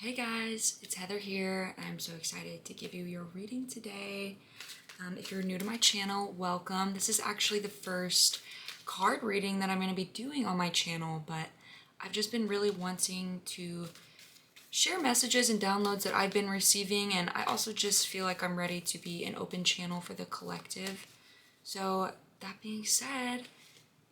Hey guys, it's Heather here. I'm so excited to give you your reading today. If you're new to my channel, welcome. This is actually the first card reading that I'm going to be doing on my channel, but I've just been really wanting to share messages and downloads that I've been receiving, and I also just feel like I'm ready to be an open channel for the collective. So that being said,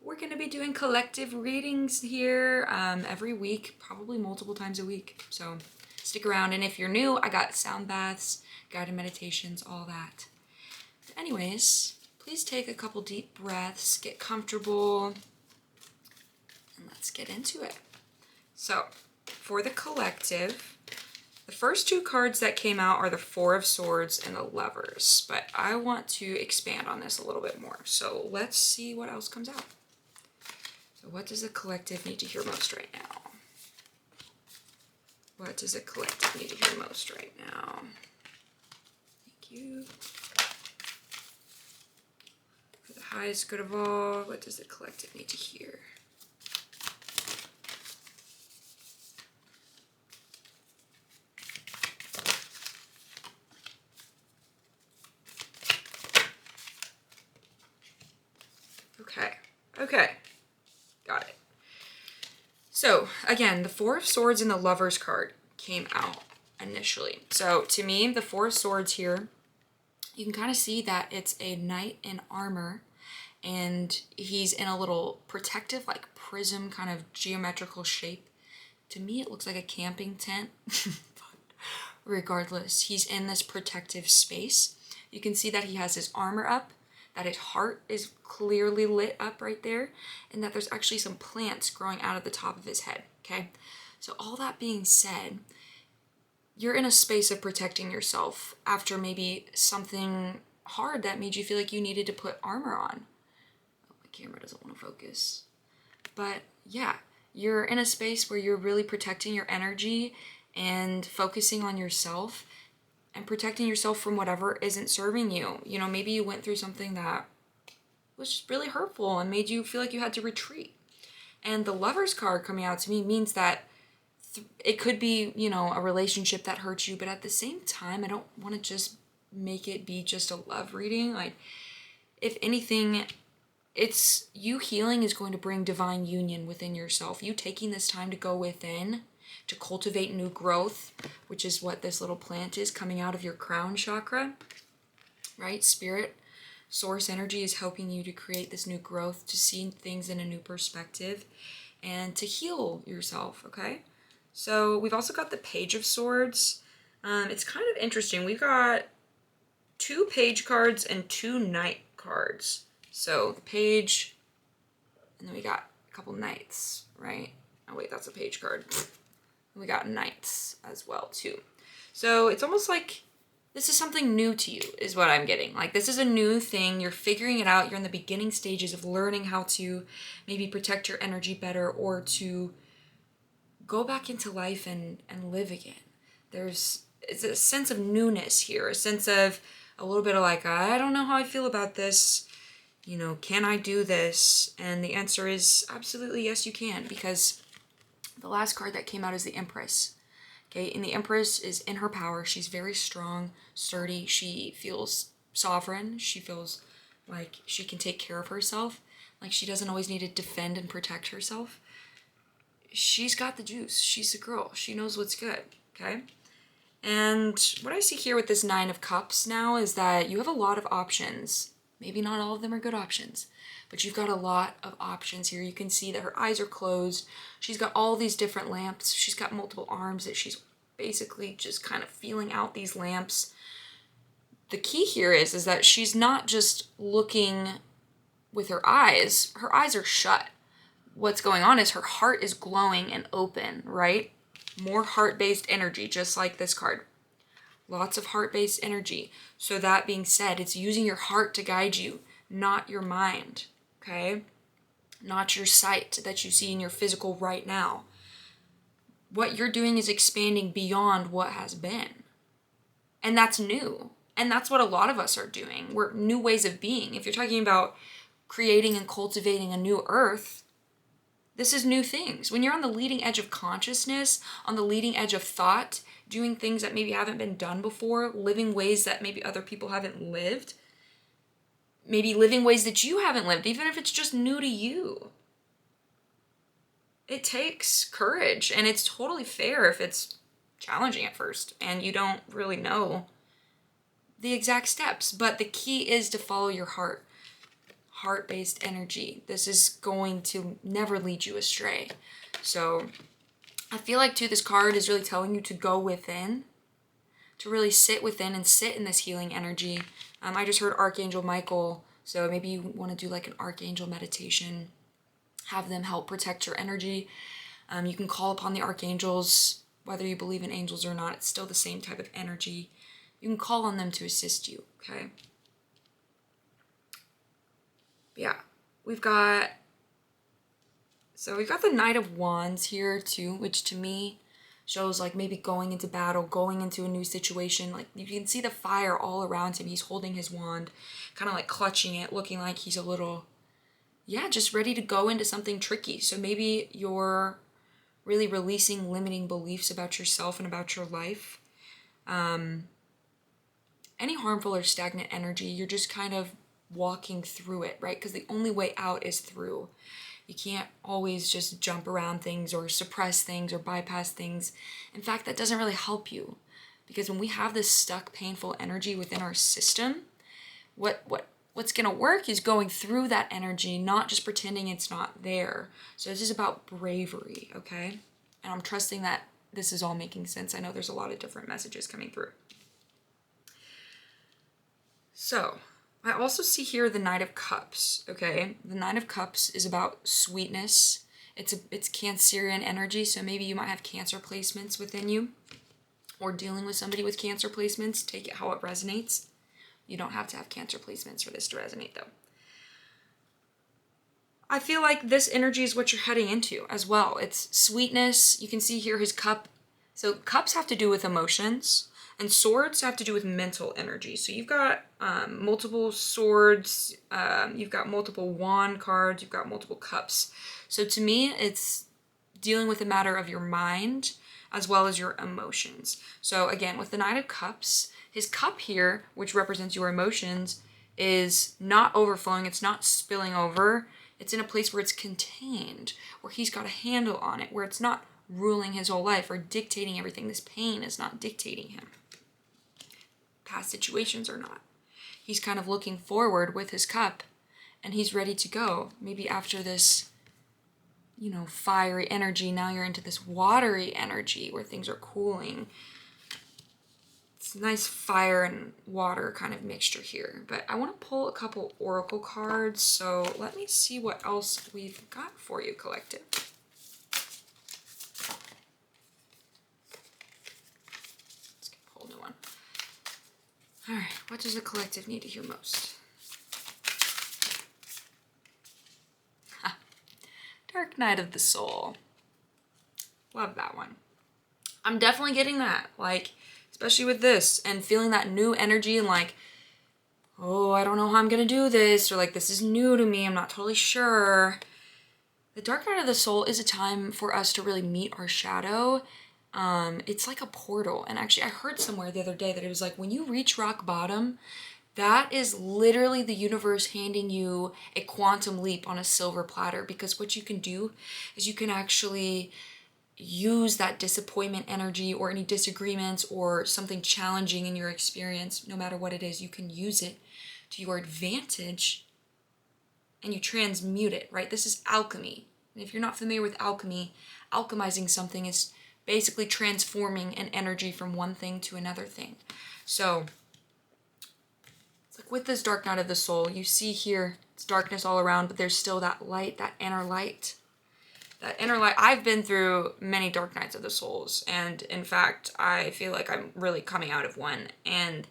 we're going to be doing collective readings here every week, probably multiple times a week. So stick around. And if you're new, I got sound baths, guided meditations, all that. But anyways, please take a couple deep breaths, get comfortable, and let's get into it. So for the collective, the first two cards that came out are the Four of Swords and the Lovers. But I want to expand on this a little bit more. So let's see what else comes out. What does the collective need to hear most right now? What does the collective need to hear most right now? Thank you. For the highest good of all, what does the collective need to hear? Okay. Got it. So, again, the Four of Swords and the Lovers card came out initially. So, to me, the Four of Swords here, you can kind of see that it's a knight in armor, and he's in a little protective, like, prism kind of geometrical shape. To me, it looks like a camping tent. Regardless, he's in this protective space. You can see that he has his armor up, that his heart is clearly lit up right there, and that there's actually some plants growing out of the top of his head, okay? So all that being said, you're in a space of protecting yourself after maybe something hard that made you feel like you needed to put armor on. Oh, my camera doesn't want to focus. But yeah, you're in a space where you're really protecting your energy and focusing on yourself and protecting yourself from whatever isn't serving you. You know, maybe you went through something that was just really hurtful and made you feel like you had to retreat. And the Lover's card coming out to me means that it could be, you know, a relationship that hurts you, but at the same time, I don't want to just make it be just a love reading. Like, if anything, it's you healing is going to bring divine union within yourself. You taking this time to go within, to cultivate new growth, which is what this little plant is coming out of your crown chakra, right? Spirit, source energy is helping you to create this new growth, to see things in a new perspective, and to heal yourself, okay? So we've also got the Page of Swords. It's kind of interesting. We've got two Page cards and two Knight cards. So the Page, and then we got a couple Knights, right? Oh wait, that's a Page card. We got Knights as well too. So it's almost like this is something new to you is what I'm getting. Like, this is a new thing. You're figuring it out. You're in the beginning stages of learning how to maybe protect your energy better, or to go back into life and live again. It's a sense of newness here, a sense of a little bit of like, I don't know how I feel about this. You know, can I do this? And the answer is absolutely yes, you can, because the last card that came out is the Empress. Okay, and the Empress is in her power. She's very strong, sturdy. She feels sovereign. She feels like she can take care of herself. Like, she doesn't always need to defend and protect herself. She's got the juice. She's a girl. She knows what's good, okay? And what I see here with this Nine of Cups now is that you have a lot of options. Maybe not all of them are good options, but you've got a lot of options here. You can see that her eyes are closed. She's got all these different lamps. She's got multiple arms that she's basically just kind of feeling out these lamps. The key here is that she's not just looking with her eyes. Her eyes are shut. What's going on is her heart is glowing and open, right? More heart-based energy, just like this card. Lots of heart-based energy. So that being said, it's using your heart to guide you, not your mind, okay? Not your sight that you see in your physical right now. What you're doing is expanding beyond what has been. And that's new. And that's what a lot of us are doing. We're new ways of being. If you're talking about creating and cultivating a new earth, This is new things. When you're on the leading edge of consciousness, on the leading edge of thought, doing things that maybe haven't been done before, living ways that maybe other people haven't lived, maybe living ways that you haven't lived, even if it's just new to you. It takes courage, and it's totally fair if it's challenging at first and you don't really know the exact steps. But the key is to follow your heart. Heart-based energy. This is going to never lead you astray. So I feel like too, this card is really telling you to go within, to really sit within and sit in this healing energy. I just heard Archangel Michael, so maybe you want to do like an archangel meditation, have them help protect your energy. You can call upon the archangels, whether you believe in angels or not, it's still the same type of energy. You can call on them to assist you, okay? Yeah, we've got the Knight of Wands here too, which to me shows like maybe going into battle, going into a new situation. Like you can see the fire all around him. He's holding his wand, kind of like clutching it, looking like he's a little, yeah, just ready to go into something tricky. So maybe you're really releasing limiting beliefs about yourself and about your life. Any harmful or stagnant energy, you're just kind of walking through it, right? Because the only way out is through. You can't always just jump around things or suppress things or bypass things. In fact, that doesn't really help you, because when we have this stuck, painful energy within our system, what's gonna work is going through that energy, not just pretending it's not there. So this is about bravery, okay? And I'm trusting that this is all making sense. I know there's a lot of different messages coming through. So I also see here the Knight of Cups, okay? The Knight of Cups is about sweetness. It's Cancerian energy, so maybe you might have Cancer placements within you, or dealing with somebody with Cancer placements. Take it how it resonates. You don't have to have Cancer placements for this to resonate, though. I feel like this energy is what you're heading into as well. It's sweetness. You can see here his cup. So cups have to do with emotions, and swords have to do with mental energy. So you've got multiple swords, you've got multiple wand cards, you've got multiple cups. So to me, it's dealing with a matter of your mind as well as your emotions. So again, with the Knight of Cups, his cup here, which represents your emotions, is not overflowing, it's not spilling over. It's in a place where it's contained, where he's got a handle on it, where it's not ruling his whole life or dictating everything. This pain is not dictating him. Past situations are not. He's kind of looking forward with his cup, and he's ready to go. Maybe after this, fiery energy, now you're into this watery energy where things are cooling. It's a nice fire and water kind of mixture here. But I want to pull a couple oracle cards, so let me see what else we've got for you, collective. Let's pull a new one. All right, what does the collective need to hear most? Dark Night of the Soul. Love that one. I'm definitely getting that, especially with this, and feeling that new energy and oh, I don't know how I'm gonna do this, or this is new to me, I'm not totally sure. The Dark Night of the Soul is a time for us to really meet our shadow. It's like a portal, and actually I heard somewhere the other day that it was when you reach rock bottom, that is literally the universe handing you a quantum leap on a silver platter, because what you can do is you can actually use that disappointment energy or any disagreements or something challenging in your experience, no matter what it is, you can use it to your advantage and you transmute it, right? This is alchemy. And if you're not familiar with alchemy, alchemizing something is basically transforming an energy from one thing to another thing. So it's with this Dark Night of the Soul, you see here, it's darkness all around, but there's still that light, that inner light. That inner light. I've been through many Dark Nights of the Souls, and in fact, I feel like I'm really coming out of one. And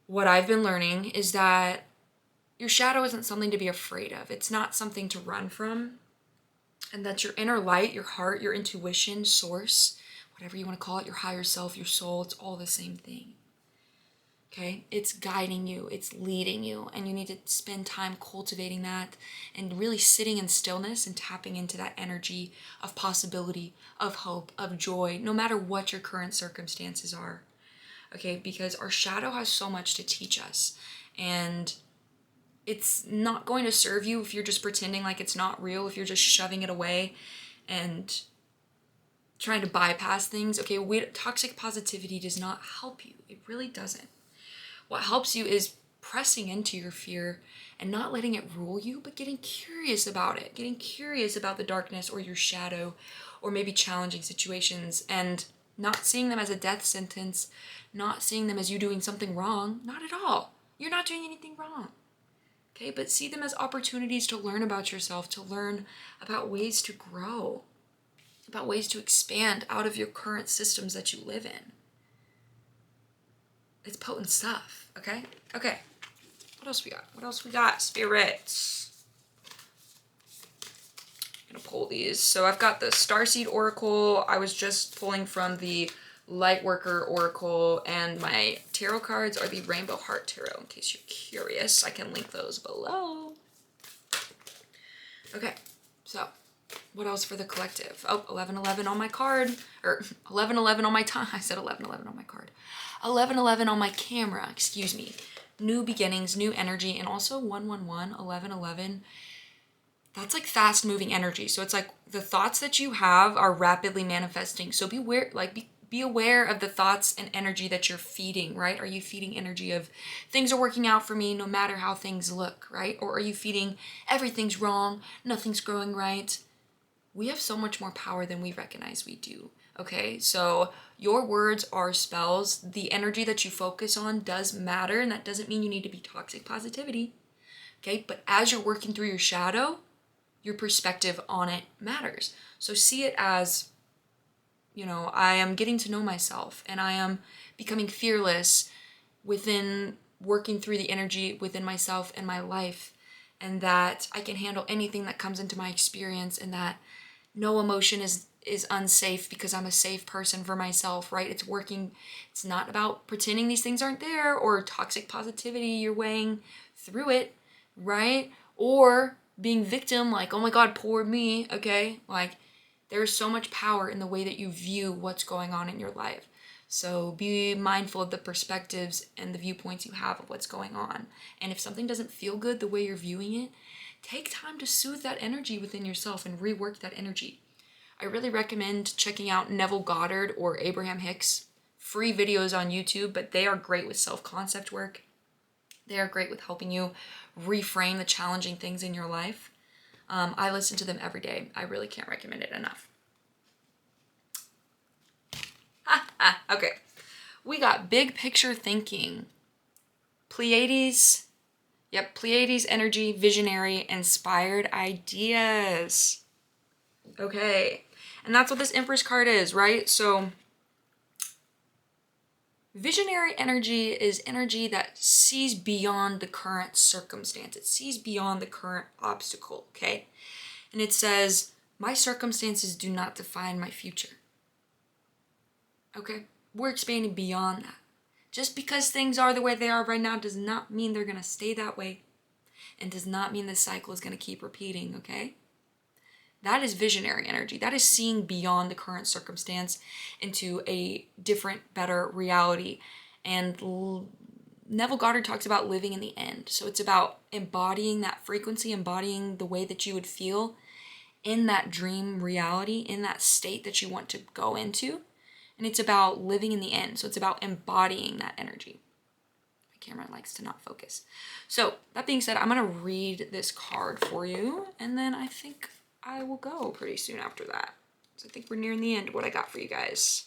what I've been learning is that your shadow isn't something to be afraid of. It's not something to run from. And that your inner light, your heart, your intuition, source, whatever you want to call it, your higher self, your soul, it's all the same thing. Okay, it's guiding you, it's leading you, and you need to spend time cultivating that and really sitting in stillness and tapping into that energy of possibility, of hope, of joy, no matter what your current circumstances are. Okay, because our shadow has so much to teach us, and it's not going to serve you if you're just pretending like it's not real, if you're just shoving it away and trying to bypass things. Okay, toxic positivity does not help you. It really doesn't. What helps you is pressing into your fear and not letting it rule you, but getting curious about it, getting curious about the darkness or your shadow or maybe challenging situations, and not seeing them as a death sentence, not seeing them as you doing something wrong. Not at all. You're not doing anything wrong. Okay, but see them as opportunities to learn about yourself, to learn about ways to grow, about ways to expand out of your current systems that you live in. It's potent stuff, okay? Okay, what else we got? What else we got? Spirits. I'm gonna pull these. So I've got the Starseed Oracle. I was just pulling from the Lightworker Oracle, and my tarot cards are the Rainbow Heart Tarot, in case you're curious. I can link those below. Okay, so what else for the collective? Oh, 1111 on my card, or 1111 on my time. I said 1111 on my card. 1111 on my camera, excuse me. New beginnings, new energy, and also 111, 1111. That's like fast moving energy. So it's like the thoughts that you have are rapidly manifesting. So be aware of the thoughts and energy that you're feeding, right? Are you feeding energy of things are working out for me no matter how things look, right? Or are you feeding everything's wrong, nothing's growing right? We have so much more power than we recognize we do, okay? So your words are spells. The energy that you focus on does matter, and that doesn't mean you need to be toxic positivity, okay? But as you're working through your shadow, your perspective on it matters. So see it as, I am getting to know myself, and I am becoming fearless within working through the energy within myself and my life, and that I can handle anything that comes into my experience, and that no emotion is unsafe because I'm a safe person for myself, right? It's working. It's not about pretending these things aren't there or toxic positivity. You're weighing through it, right? Or being victim, like, oh my God, poor me, okay? Like, there's so much power in the way that you view what's going on in your life. So be mindful of the perspectives and the viewpoints you have of what's going on. And if something doesn't feel good the way you're viewing it, take time to soothe that energy within yourself and rework that energy. I really recommend checking out Neville Goddard or Abraham Hicks. Free videos on YouTube, but they are great with self-concept work. They are great with helping you reframe the challenging things in your life. I listen to them every day. I really can't recommend it enough. Okay. We got big picture thinking. Pleiades. Yep, Pleiades energy, visionary, inspired ideas. Okay. And that's what this Empress card is, right? So visionary energy is energy that sees beyond the current circumstance. It sees beyond the current obstacle, okay? And it says, my circumstances do not define my future. Okay? We're expanding beyond that. Just because things are the way they are right now does not mean they're going to stay that way, and does not mean this cycle is going to keep repeating, okay? That is visionary energy. That is seeing beyond the current circumstance into a different, better reality. And Neville Goddard talks about living in the end. So it's about embodying that frequency, embodying the way that you would feel in that dream reality, in that state that you want to go into. And it's about living in the end. So it's about embodying that energy. My camera likes to not focus. So that being said, I'm going to read this card for you, and then I think I will go pretty soon after that. So I think we're nearing the end of what I got for you guys.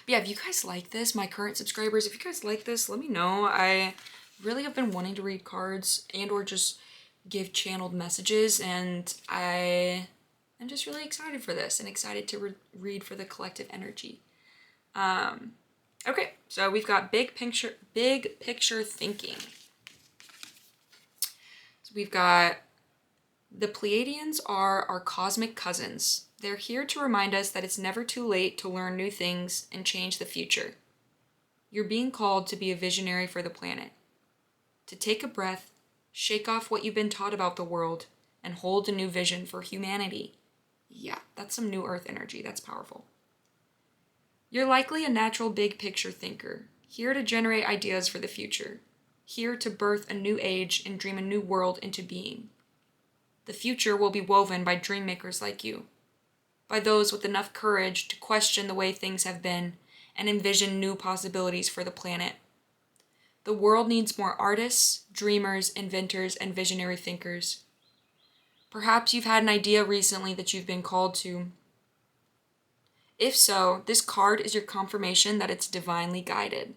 But yeah, if you guys like this, my current subscribers, if you guys like this, let me know. I really have been wanting to read cards and or just give channeled messages, and I am just really excited for this and excited to read for the collective energy. Okay, so we've got big picture thinking. So we've got the Pleiadians are our cosmic cousins. They're here to remind us that it's never too late to learn new things and change the future. You're being called to be a visionary for the planet, to take a breath, shake off what you've been taught about the world, and hold a new vision for humanity. Yeah, that's some new earth energy. That's powerful. You're likely a natural big picture thinker, here to generate ideas for the future, here to birth a new age and dream a new world into being. The future will be woven by dream makers like you, by those with enough courage to question the way things have been and envision new possibilities for the planet. The world needs more artists, dreamers, inventors, and visionary thinkers. Perhaps you've had an idea recently that you've been called to. If so, this card is your confirmation that it's divinely guided.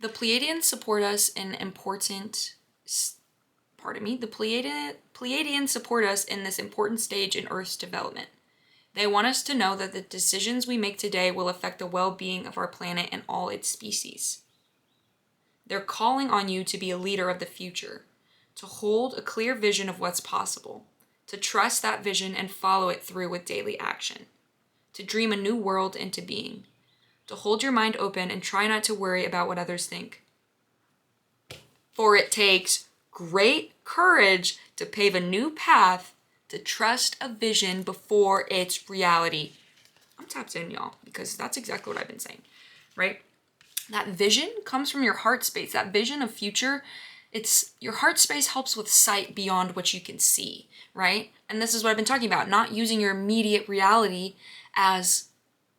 The Pleiadians support us in Pleiadians support us in this important stage in Earth's development. They want us to know that the decisions we make today will affect the well-being of our planet and all its species. They're calling on you to be a leader of the future, to hold a clear vision of what's possible, to trust that vision and follow it through with daily action, to dream a new world into being, to hold your mind open and try not to worry about what others think. For it takes great courage to pave a new path, to trust a vision before it's reality. I'm tapped in, y'all, because that's exactly what I've been saying, right? That vision comes from your heart space. That vision of future, it's your heart space helps with sight beyond what you can see, right? And this is what I've been talking about, not using your immediate reality as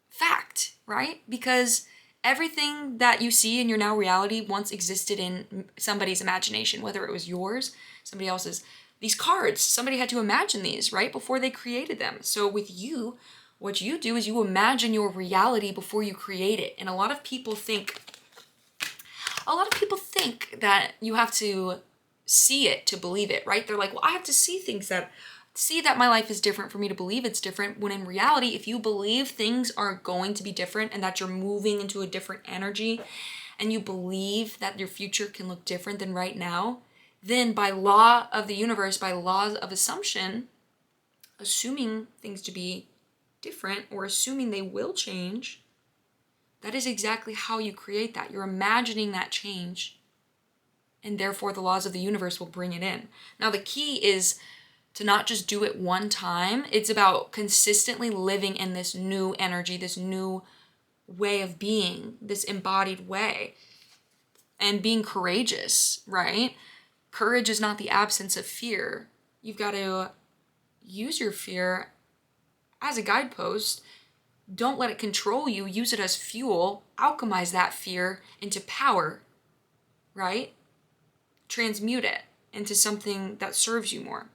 fact, right? Because everything that you see in your now reality once existed in somebody's imagination, whether it was yours, somebody else's. These cards, somebody had to imagine these, right, before they created them. So with you, what you do is you imagine your reality before you create it. And a lot of people think that you have to see it to believe it, right? They're like, well, I have to see that my life is different for me to believe it's different. When in reality, if you believe things are going to be different and that you're moving into a different energy and you believe that your future can look different than right now, then by law of the universe, by laws of assumption, assuming things to be different or assuming they will change, that is exactly how you create that. You're imagining that change, and therefore the laws of the universe will bring it in. Now, the key is to not just do it one time. It's about consistently living in this new energy, this new way of being, this embodied way, and being courageous, right? Courage is not the absence of fear. You've got to use your fear as a guidepost. Don't let it control you. Use it as fuel. Alchemize that fear into power, right? Transmute it into something that serves you more,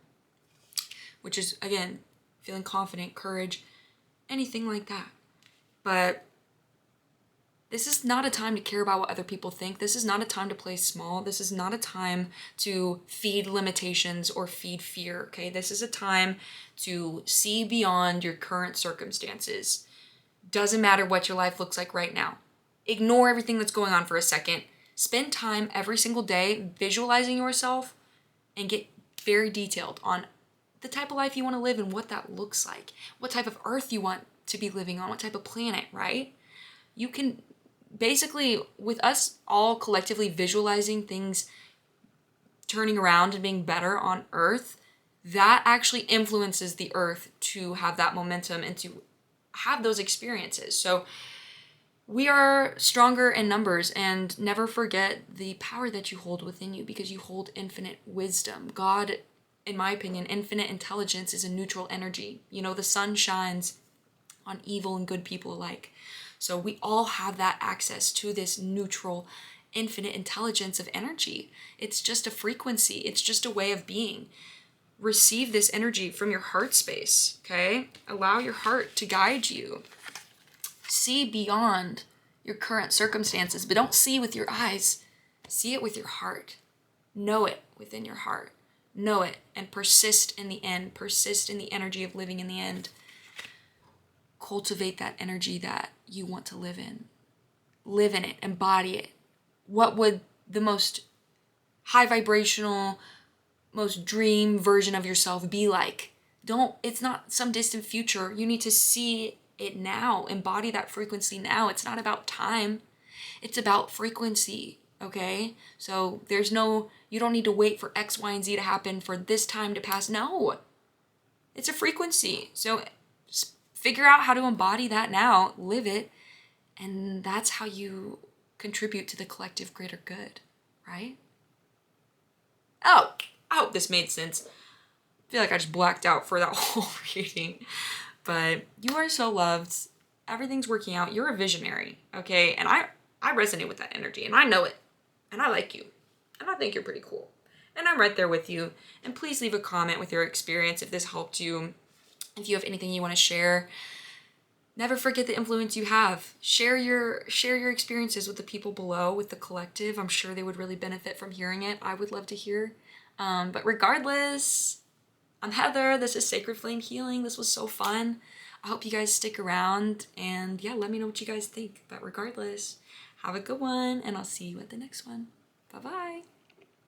which is, again, feeling confident, courage, anything like that. But this is not a time to care about what other people think. This is not a time to play small. This is not a time to feed limitations or feed fear, okay? This is a time to see beyond your current circumstances. Doesn't matter what your life looks like right now. Ignore everything that's going on for a second. Spend time every single day visualizing yourself and get very detailed on the type of life you want to live and what that looks like. What type of earth you want to be living on. What type of planet, right? You can basically, with us all collectively visualizing things turning around and being better on earth, that actually influences the earth to have that momentum and to have those experiences. So we are stronger in numbers, and never forget the power that you hold within you, because you hold infinite wisdom. God, in my opinion, infinite intelligence is a neutral energy. You know, the sun shines on evil and good people alike. So we all have that access to this neutral, infinite intelligence of energy. It's just a frequency. It's just a way of being. Receive this energy from your heart space, okay? Allow your heart to guide you. See beyond your current circumstances, but don't see with your eyes. See it with your heart. Know it within your heart. Know it and persist in the end. Persist in the energy of living in the end. Cultivate that energy that you want to live in. Live in it. Embody it. What would the most high vibrational, most dream version of yourself be like? It's not some distant future. You need to see it now. Embody that frequency now. It's not about time. It's about frequency, okay? So you don't need to wait for X, Y, and Z to happen for this time to pass. No, it's a frequency. So just figure out how to embody that now, live it, and that's how you contribute to the collective greater good, right? Oh, I hope this made sense. I feel like I just blacked out for that whole reading. But you are so loved. Everything's working out. You're a visionary, okay? And I resonate with that energy, and I know it. And I like you. And I think you're pretty cool. And I'm right there with you. And please leave a comment with your experience if this helped you. If you have anything you want to share. Never forget the influence you have. Share your experiences with the people below, with the collective. I'm sure they would really benefit from hearing it. I would love to hear. But regardless, I'm Heather. This is Sacred Flame Healing. This was so fun. I hope you guys stick around. And yeah, let me know what you guys think. But regardless, have a good one. And I'll see you at the next one. Bye-bye.